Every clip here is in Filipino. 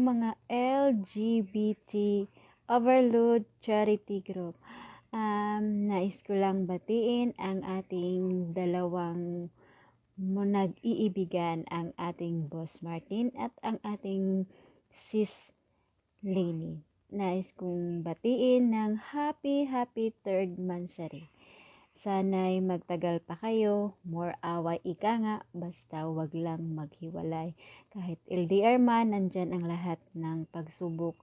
mga LGBT Overload Charity Group. Nais ko lang batiin ang ating dalawang nag-iibigan, ang ating Boss Martin at ang ating Sis Lainey. Nais kong batiin ng happy 3rd Mansari. Sana'y magtagal pa kayo, more away ika nga, basta wag lang maghiwalay. Kahit LDR man, nandyan ang lahat ng pagsubok.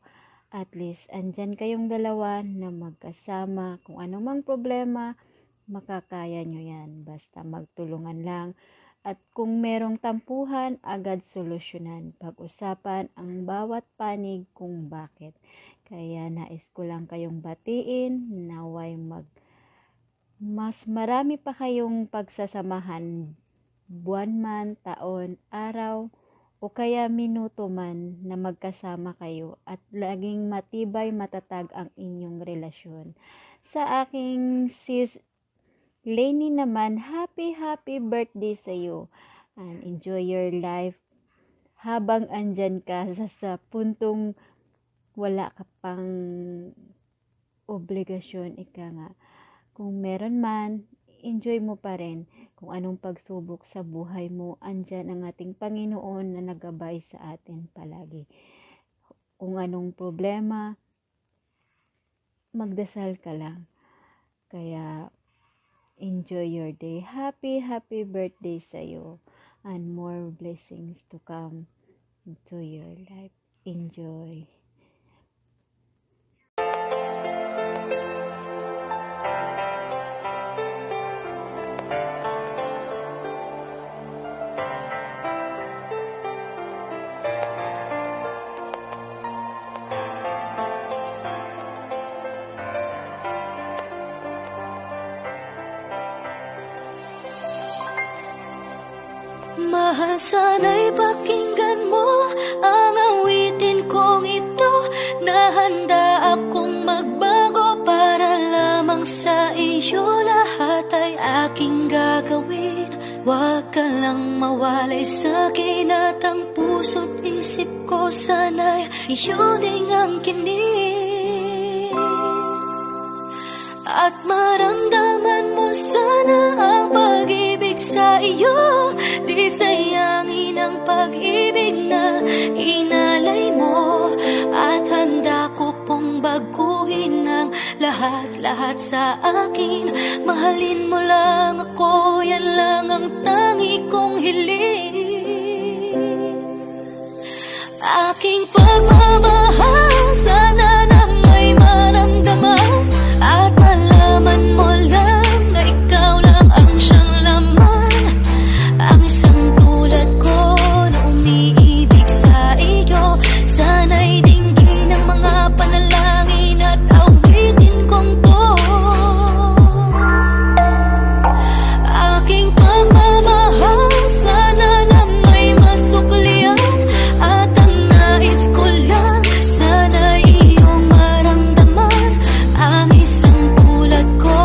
At least, andyan kayong dalawa na magkasama. Kung anumang problema, makakaya nyo yan. Basta magtulungan lang. At kung merong tampuhan, agad solusyonan. Pag-usapan ang bawat panig kung bakit. Kaya nais ko lang kayong batiin, naway mas marami pa kayong pagsasamahan, buwan man, taon, araw, o kaya minuto man na magkasama kayo at laging matibay, matatag ang inyong relasyon. Sa aking Sis Lainey naman, happy birthday sa iyo, and enjoy your life habang andyan ka sa puntong wala ka pang obligasyon, ika nga. Kung meron man, enjoy mo pa rin. Kung anong pagsubok sa buhay mo, andyan ang ating Panginoon na nagabay sa atin palagi. Kung anong problema, magdasal ka lang. Kaya, enjoy your day. Happy birthday sa iyo. And more blessings to come to your life. Enjoy. Mahal, sana'y pakinggan mo ang awitin kong ito, na handa akong magbago para lamang sa iyo. Lahat ay aking gagawin, huwag ka lang mawalay sa'kin, at ang puso't isip ko sana'y iyo ding ang kinig. At maramdaman mo sana ang pag-ibig sa iyo, di sayangin ang pag-ibig na inalay mo. At handa ko pong baguhin ang lahat sa akin. Mahalin mo lang ako, yan lang ang tangi kong hiling. Aking pagmamahal, sana na may maramdaman, at malaman mo lang na ikaw lang ang siyang laman. Ang isang tulad ko na umiibig sa iyo, sana'y dinggin ang mga panalangin at awitin kong to. Aking pagmamahal, sana na may masuklian, at ang nais ko lang, sana'y iyong maramdaman. Ang isang tulad ko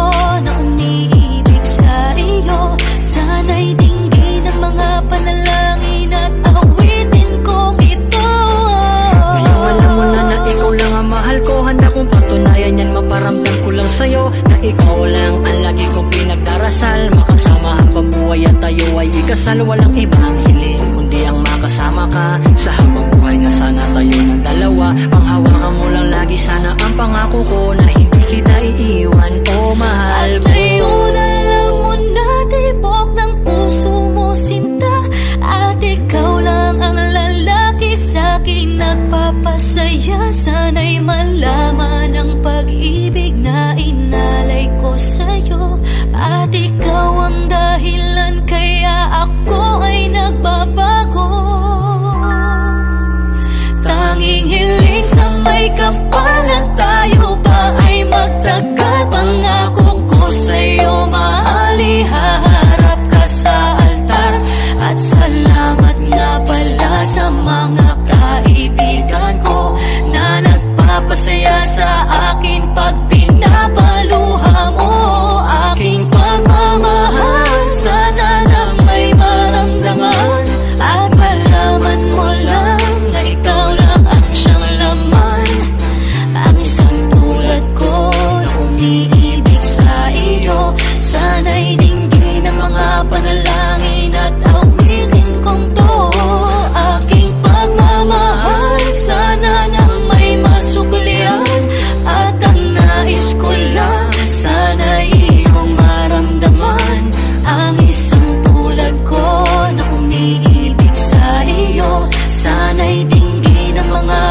na umiibig sa iyo, sana'y dinggin ang mga panalangin at awitin kong ito. Ngayon alam mo na ikaw lang ang mahal ko, handa kong patunayan yan, maparamdam ko lang sa'yo na ikaw lang ang lagi kong pinagdarasal. Makasama habang buhay at tayo ay ikasal, walang ibang hiling kundi ang makasama ka sa habang buhay, na sana tayo ng dalawa. Panghawakan mo lang lagi sana ang pangako ko, na hindi kita iiwan, oh mahal At mo. ngayon alam mo na, tibok ng puso mo sinta, at ikaw lang ang lalaki sa'kin nagpapasaya. Sana'y malaman ang pag-ibig na inalay ko sa'yo, at ikaw ang dahilan kaya ako ay nagbabago. Tanging hiling sa may kapal na tayo pa ay magtagal. Pangako ko sa'yo, mahal, ihaharap ka sa altar. At salamat nga pala sa mga kaibigan ko na nagpapasaya sa akin pag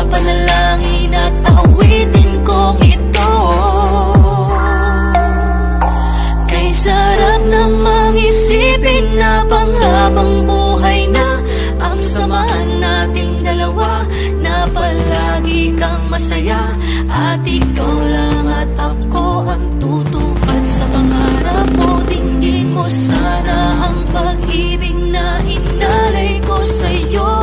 Ipapanalangin at awitin kong ito. Kay sarap namang isipin na panghabang buhay na ang samahan nating dalawa, na palagi kang masaya at ikaw lang at ako ang tutupad sa pangarap mo. Tingin mo sana ang pag-ibig na inalay ko sa'yo.